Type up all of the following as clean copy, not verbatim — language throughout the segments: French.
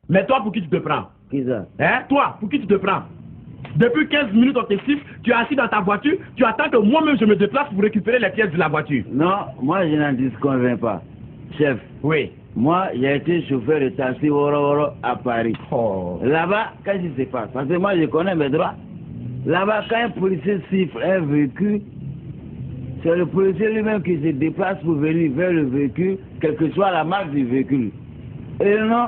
Mais toi, pour qui tu te prends? Qui ça? Hein? Toi, pour qui tu te prends? Depuis 15 minutes, on te siffle, tu es assis dans ta voiture, tu attends que moi-même je me déplace pour récupérer les pièces de la voiture. Non, moi je n'en disconviens pas. Chef, Oui. moi j'ai été chauffeur de taxi Woro à Paris. Oh. Là-bas, qu'est-ce qui se passe? Parce que moi je connais mes droits. Là-bas, quand un policier siffle un véhicule, c'est le policier lui-même qui se déplace pour venir vers le véhicule, quelle que soit la marque du véhicule. Et non,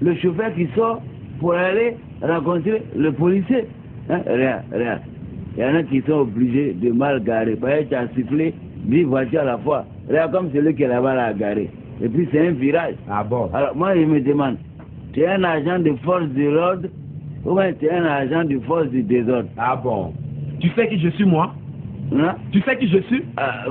le chauffeur qui sort pour aller rencontrer le policier. Hein? Regarde. Il y en a qui sont obligés de mal garer. Parce que tu as sifflé 10 voitures à la fois. Regarde comme celui qui est là-bas à garer. Et puis c'est un virage. Ah bon? Alors moi je me demande, tu es un agent de force de l'ordre ou bien tu es un agent de force du désordre? Ah bon? Tu sais qui je suis moi? Hein? Tu sais qui je suis?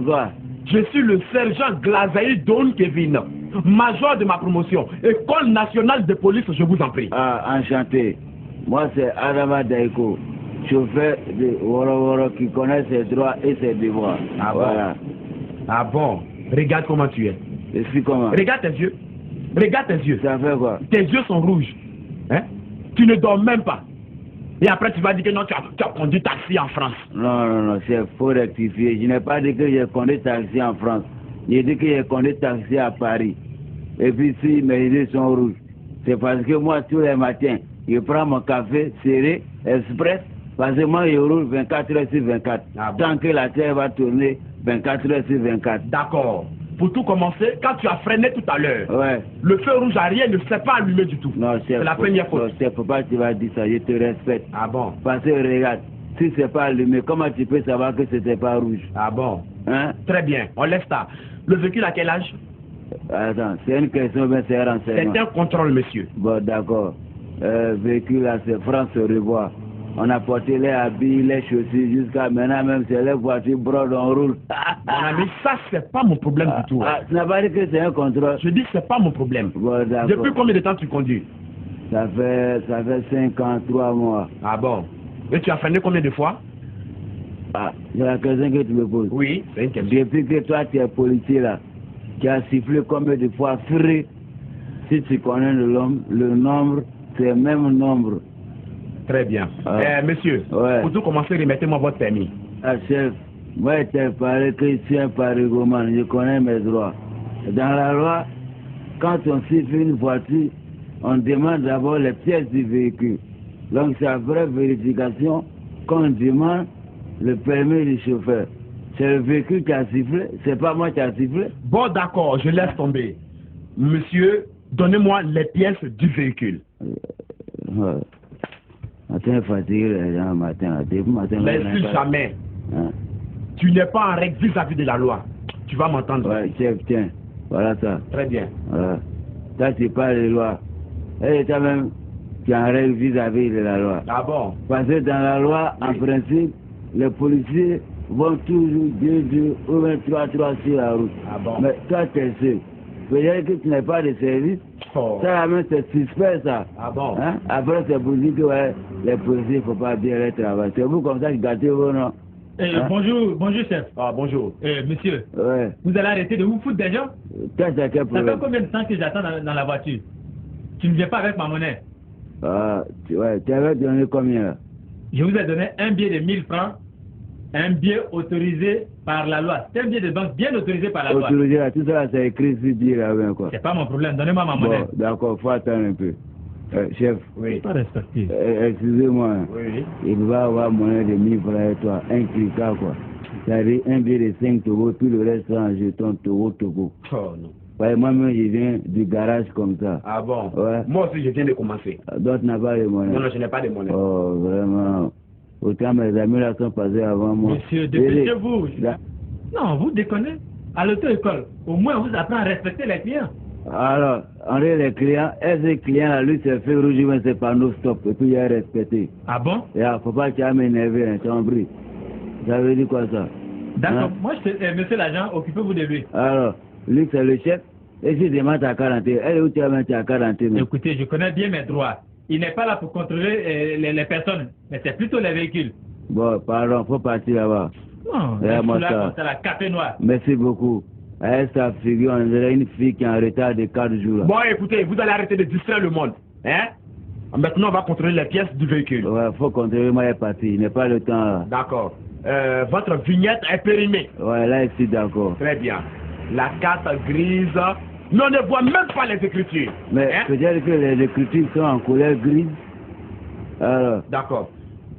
Quoi? Je suis le sergent Glazaï Don Kevin, major de ma promotion, École nationale de police, je vous en prie. Enchanté. Moi c'est Adama Daiko, chauffeur de Woro qui connaît ses droits et ses devoirs. Ah bon? Voilà. Ah bon? Regarde comment tu es. Je suis comment? Regarde tes yeux. Regarde tes yeux. Ça fait quoi? Tes yeux sont rouges. Hein? Tu ne dors même pas. Et après tu vas dire que non, tu as conduit taxi en France. Non, c'est faux rectifier. Je n'ai pas dit que j'ai conduit taxi en France. J'ai dit que j'ai conduit taxi à Paris. Et puis si mes yeux sont rouges, c'est parce que moi tous les matins, je prends mon café serré, express, parce que moi je roule 24 heures sur 24. Ah bon? Tant que la terre va tourner 24 heures sur 24. D'accord. Pour tout commencer, quand tu as freiné tout à l'heure, Ouais. le feu rouge arrière ne s'est pas allumé du tout. Non, c'est la première fois. Non, c'est pourquoi tu vas dire ça, je te respecte. Ah bon? Parce que regarde, si c'est pas allumé, comment tu peux savoir que c'était pas rouge? Ah bon? Hein? Très bien, on laisse ça. Le véhicule à quel âge? Attends, c'est une question, mais c'est un renseignement. C'est un contrôle, monsieur. Bon, d'accord. Véhicule là, c'est France se revoit. On a porté les habits, les chaussures, jusqu'à maintenant même, c'est les voitures brodes, on roule. Mon ami, ça, c'est pas mon problème du tout. Tu n'as pas dit que c'est un contrôle? Je dis que c'est pas mon problème. Bon, d'accord. Depuis combien de temps tu conduis? Ça fait 5 ans, 3 mois. Ah bon? Et tu as freiné combien de fois? C'est la question que tu me poses. Oui, c'est une question. Depuis que toi, tu es policier là, tu as sifflé combien de fois free? Si tu connais le nombre, c'est le même nombre. Très bien. Monsieur, ouais. pour tout commencer, remettez-moi votre permis. Chef, moi, je t'ai parlé que je suis un parigoman, je connais mes droits. Dans la loi, quand on siffle une voiture, on demande d'abord les pièces du véhicule. Donc, c'est après vérification qu'on demande le permis du chauffeur. C'est le véhicule qui a sifflé, c'est pas moi qui a sifflé. Bon, d'accord, je laisse tomber. Monsieur, donnez-moi les pièces du véhicule. Matin fatigué, les gens, matin. N'insulte jamais. Hein? Tu n'es pas en règle vis-à-vis de la loi. Tu vas m'entendre. Ouais, chef, tiens. Voilà ça. Très bien. Voilà. Ça, c'est pas les lois. Et toi-même, tu es en règle vis-à-vis de la loi. Ah bon? Parce que dans la loi, en principe, les policiers vont toujours 2 ou même 3 sur la route. Ah bon? Mais toi, tu es seul. Peut-être que tu n'as pas de service. Oh. Ça, même, c'est suspect, ça. Ah bon? Hein? Après, c'est pour dire que ouais, les policiers, il ne faut pas bien les travailler. C'est vous comme ça qui gâtez vos noms. Hein? Bonjour chef. Ah bonjour. Monsieur, Ouais. vous allez arrêter de vous foutre des gens? Qu'est-ce que c'est quel Ça problème? fait combien de temps que j'attends dans la voiture? Tu ne viens pas avec ma monnaie? Ouais, tu avais donné combien là? Je vous ai donné un billet de 1000 francs, un billet autorisé par la loi. C'est un billet de banque bien autorisé par la loi. Autorisé là, tout ça, c'est écrit sur billet là, bien quoi. C'est pas mon problème, donnez-moi ma Bon, monnaie. d'accord, faut attendre un peu. Chef, Oui. Pas respecté. excusez-moi, Oui. il va avoir monnaie de 1000 francs et toi, un cliquant quoi. C'est-à-dire un billet de 5 togos, tout le reste c'est en jeton Togo. Oh non. Ouais, moi-même, je viens du garage comme ça. Ah bon? Ouais. Moi aussi, je viens de commencer. D'autres n'ont pas de monnaie. Non, non, je n'ai pas de monnaie. Oh, vraiment. Autant mes amis là sont passés avant moi. Monsieur, dépêchez-vous. Là. Non, vous déconnez. À l'auto-école, au moins on vous apprend à respecter les clients. Alors, en réalité, les clients, est-ce que client là, lui, c'est fait rouge, mais c'est pas nos stop, et puis il a respecté. Ah bon? Et là, faut pas qu'il y ait m'énerver, hein, t'en prie. Ça veut dire quoi ça? D'accord. Hein? Moi, monsieur l'agent, occupez-vous de lui. Alors, lui, c'est le chef, et si demande ta quarantaine, elle est où tu as mis ta quarantaine? Écoutez, je connais bien mes droits. Il n'est pas là pour contrôler les personnes, mais c'est plutôt les véhicules. Bon, pardon, faut partir là-bas. Non, Ouais, moi, là, ça. comme ça, la café noir. Merci beaucoup. Elle, sa figure, on dirait une fille qui est en retard de 4 jours. Là. Bon, écoutez, vous allez arrêter de distraire le monde. Hein? Maintenant, on va contrôler les pièces du véhicule. Ouais, faut contrôler, moi, il est parti. Il n'est pas le temps, là. D'accord. Votre vignette est périmée. Ouais, là, ici, d'accord. Très bien. La carte grise, mais on ne voit même pas les écritures. Mais Hein? peut-être que les écritures sont en couleur grise. Alors. D'accord.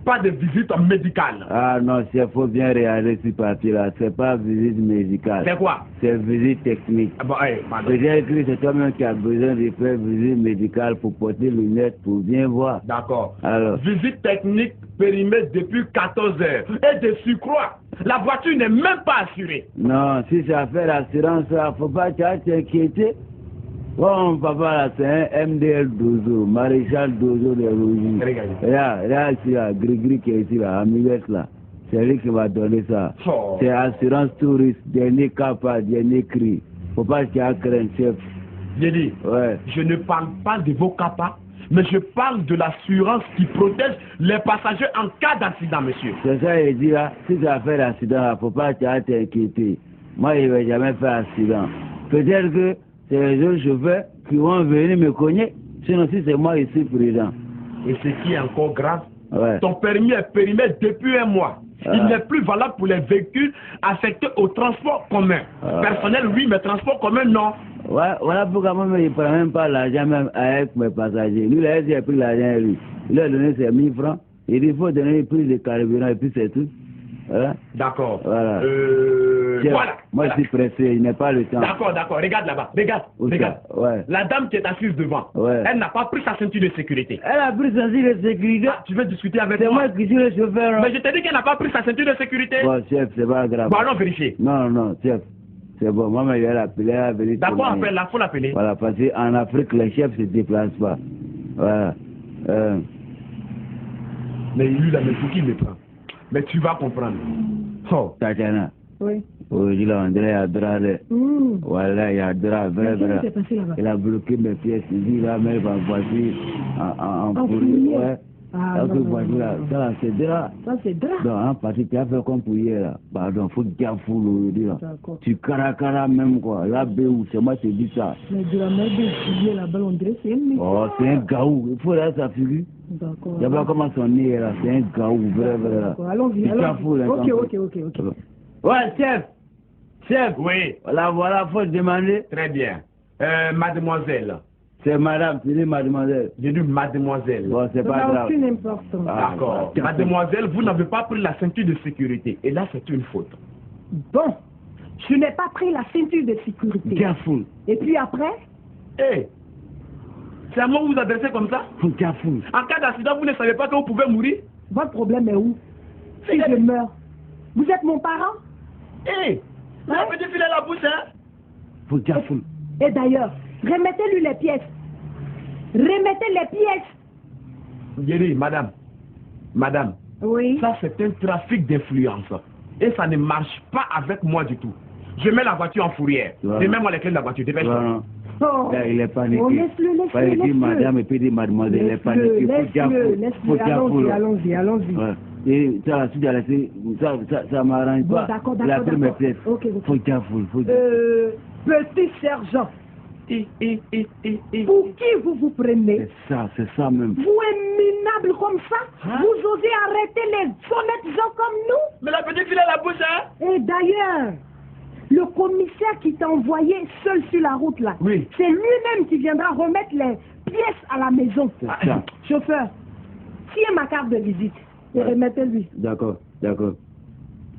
Pas de visite médicale. Ah non, il faut bien regarder ce papier-là. C'est pas visite médicale. C'est quoi? C'est visite technique. Ah bon, pardon. Peut-être que c'est toi-même qui as besoin de faire visite médicale pour porter lunettes pour bien voir. D'accord. Alors. Visite technique périmée depuis 14 heures. Et de surcroît, la voiture n'est même pas assurée. Non, si c'est affaire d'assurance, il ne faut pas t'inquiéter. Bon, papa, là, c'est un MDL Dozo, maréchal Dozo de Rougi. Regardez. Là, ici, là, Grigri qui est ici, là, Amilette, là. C'est lui qui va donner ça. Oh. C'est assurance touriste, dernier capa, dernier cri. Faut pas qu'il y ait un crainte, chef. J'ai dit, Ouais. je ne parle pas de vos capas, mais je parle de l'assurance qui protège les passagers en cas d'accident, monsieur. C'est ça, il dit là, si tu as fait l'accident, là, faut pas t'inquiéter. Moi, je ne vais jamais faire accident. Peut-être que c'est les autres chauffeurs qui vont venir me cogner. Sinon, si c'est moi ici, président. Et ce qui est encore grave, Ouais. ton permis est périmé depuis un mois. Ah. Il n'est plus valable pour les véhicules affectés au transport commun. Ah. Personnel, oui, mais transport commun, non. Ouais, voilà pourquoi moi, je ne prends même pas l'argent même avec mes passagers. Lui, là, il a pris l'argent, lui. Il a donné ses 1000 francs. Il dit, il faut donner une prise de carburant et puis c'est tout. Voilà. D'accord. Voilà. Voilà. Moi, Voilà. je suis pressé, il n'est pas le temps. D'accord, d'accord. Regarde là-bas. Regarde. Où ça? Regarde. Ouais. La dame qui est assise devant, Ouais. elle n'a pas pris sa ceinture de sécurité. Elle a pris sa ceinture de sécurité. Ah, tu veux discuter avec C'est moi? moi qui suis le chauffeur. Hein. Mais je t'ai dit qu'elle n'a pas pris sa ceinture de sécurité. Bon, chef, c'est pas grave. Bon, allons vérifier. Non, non, chef. C'est bon, moi, je vais l'appeler, elle va venir. D'accord, témoigner. appelle-la, faut l'appeler. Voilà, parce qu'en Afrique, les chefs ne se déplacent pas. Voilà. Mais lui, là, mais pour qui il me prend? Mais tu vas comprendre. Oh. Tatiana. Oui. Aujourd'hui, là, André, il y a drap. Mmh. Voilà, il y a drap, vrai, Qu'est-ce vrai. qui s'est passé là-bas? Il a bloqué mes pièces. Il dit, là, mais il va voiture en fourrière. pourrier. Ouais. Ah, Là, non, que non, voiture, là, non. ça, là, c'est drap. Ça, c'est drap. Donc, en partie, tu as fait comme pour hier, là. Pardon, faut que tu aies fou, aujourd'hui, là. D'accord. Tu caracara même, quoi. Là, Béou, c'est moi qui te dis ça. Mais de la mer de là-bas, on dirait que c'est un mec. Oh, c'est un gaou. Il faut là sa figure. D'accord. Il n'y a pas comment son nez est là. C'est un gaou, vrai, vrai, là. D'accord. Allons-y, Tu t'en allons-y. fous, là. Ok, t'en ok, fous. ok, ok. Ouais, chef. Chef. Oui, Voilà, faut demander. très bien. Mademoiselle. C'est madame, tu dis mademoiselle. J'ai dit mademoiselle. Bon, c'est Ça pas n'a grave. aucune importance. Ah, D'accord. bah, Mademoiselle, vous n'avez pas pris la ceinture de sécurité. Et là, c'est une faute. Bon, je n'ai pas pris la ceinture de sécurité. Careful. Et puis après, Hé, c'est à moi que vous adressez comme ça? Careful. En cas d'accident, vous ne savez pas que vous pouvez mourir? votre problème est où? Si je meurs, vous êtes mon parent? Hé, vous Hein? avez défilé la bouche, hein? Careful. Et d'ailleurs, remettez-lui les pièces. Remettez les pièces. J'ai dit, madame, Oui. ça c'est un trafic d'influence. Et ça ne marche pas avec moi du tout. Je mets la voiture en fourrière. Voilà. Et mets-moi les clés de la voiture, dépêche-toi. Non, non. Oh. Là, il est paniqué. Oh, laisse-le, Pas il dit laisse-le. madame et puis il dit mademoiselle. Il est paniqué. Laisse-le, Faut careful. laisse-le, Faut careful. allons-y, allons-y. Ouais. Et ça, si tu as laissé, ça m'arrange Bon, pas. d'accord, La d'accord, première d'accord. pièce. Ok, ok. Faut careful. Petit sergent, Et. pour qui vous vous prenez? C'est ça même. Vous êtes minable comme ça? Hein? Vous osez arrêter les honnêtes gens comme nous? Mais la petite fille a la bouche, hein? Et d'ailleurs, le commissaire qui t'a envoyé seul sur la route là, Oui. c'est lui-même qui viendra remettre les pièces à la maison. C'est ça. Chauffeur, tiens ma carte de visite et Ouais. remettez-lui. D'accord.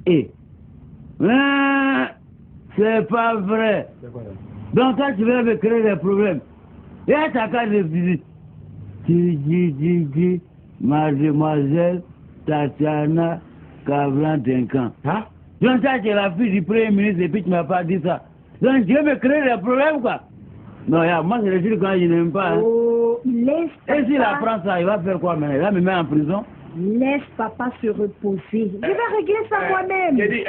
Et. Ah, c'est pas vrai. Donc toi, tu veux me créer des problèmes. Et à ta carte de visite. Tu dis, mademoiselle Tatiana Cablan-Duncan. Hein? Donc ça, tu es la fille du Premier ministre et puis tu m'as pas dit ça. Donc tu veux me créer des problèmes, quoi. Non, moi, c'est le truc quand je n'aime pas. Hein. Oh, laisse Et s'il papa, apprend ça, il va faire quoi maintenant? Il va me mettre en prison? laisse papa se reposer. Je vais régler ça J'ai moi-même. dit,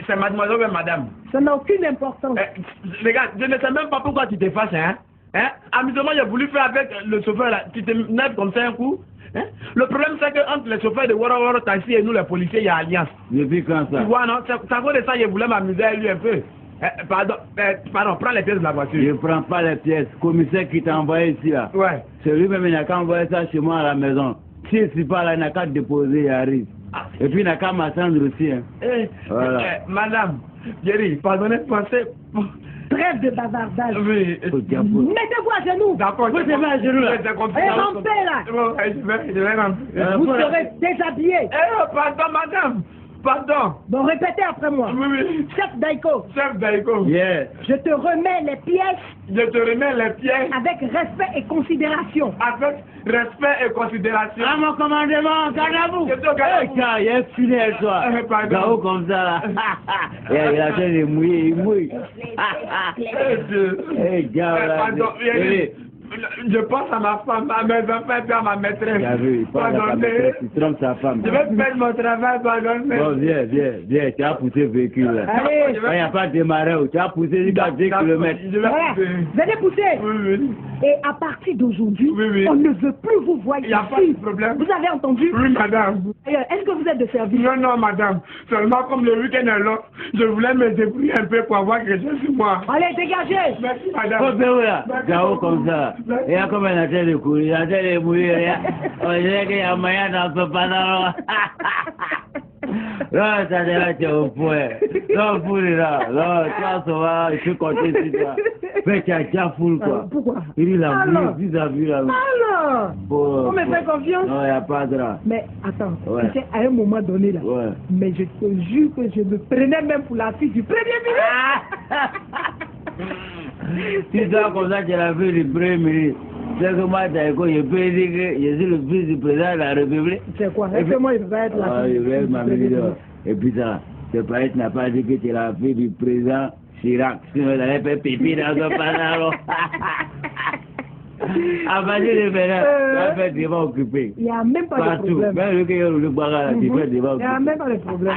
c'est mademoiselle ou madame? Ça n'a aucune importance. Regarde, je ne sais même pas pourquoi tu te fâches, hein? Amusement, j'ai voulu faire avec le chauffeur là. Tu te nerves comme ça un coup? Hein? Le problème, c'est qu'entre les chauffeurs de Wara Wara Taxi et nous, les policiers, il y a alliance. Depuis quand ça? Tu vois, non? C'est à cause de ça que je voulais m'amuser avec lui un peu. Pardon, prends les pièces de la voiture. Je ne prends pas les pièces. Commissaire qui t'a envoyé ici, là. Ouais. C'est lui-même, il n'a qu'à envoyer ça chez moi à la maison. Si je ne suis pas là, il n'a qu'à déposer, il arrive. Et puis il n'a qu'à m'attendre aussi. Hein. Voilà. Madame, Jerry, pardonnez-moi, c'est... Trêve de bavardage. Oui. Mettez-vous à genoux. D'accord. Vous êtes à genoux, là. Et rampez là. Je vais rentrer. Vous serez déshabillé. Pardon, madame. Pardon. Bon, répétez après moi. Oui. Chef Daiko. Chef Daiko. Yes. Je te remets les pièces. Je te remets les pièces. Avec respect et considération. Avec respect et considération. À mon commandement, garde à vous. Il est fidèle, toi. Gao comme ça, là. Il a fait des mouillés, il mouille. Pardon, je pense à ma femme, à mes enfants et à ma maîtresse. Tu as vu, il parle à ta maîtresse, il trompe sa femme. Je vais faire mon travail, pardonnez. Bon, viens, tu as poussé le véhicule là. Allez. Il n'y a pas de démarré, tu as poussé jusqu'à 10 km. Voilà. Venez pousser. Oui. Et à partir d'aujourd'hui, Oui. on ne veut plus vous voir Il ici. n'y a pas de problème. Vous avez entendu? Oui, madame. Est-ce que vous êtes de service? Non, madame. Seulement comme le week-end est long, je voulais me débrouiller un peu pour avoir quelque chose sur moi. Allez, dégagez. Merci, madame. Faut faire où là? Gao comme ça. Il y a comme un atelier de courir, il a atelier de mouiller. On dirait qu'il y a moyen dans ce pantalon. Là, ça déjà, tu es au point. Non, foule là. Non, tu vas sauver, je suis content sur toi. Mais tu as déjà foule quoi. Pourquoi? Il est là, Alors. vous avez vu là. Alors, on me fait confiance. Non, il n'y a pas de là. Mais attends, Ouais. tu sais, à un moment donné là, Ouais. mais je te jure que je me prenais même pour la fille du premier ministre. Si toi comme ça, tu l'as vu du premier ministre. C'est que moi, je peux dire que je suis le fils du président de la République. C'est quoi? Est-ce que moi, il va être la Ah, fille il va être du ma premier ministre. ministre? Et puis ça, ce païs n'a pas dit que tu es la fille du président Chirac. Sinon, il allait faire pipi dans son pantalon. À partir de maintenant, tu vas faire des vents occupés. Il n'y a même pas de Partout. problème. Même le qui est le bagarre, tu fais des vents Il n'y a occupés. même pas de problème.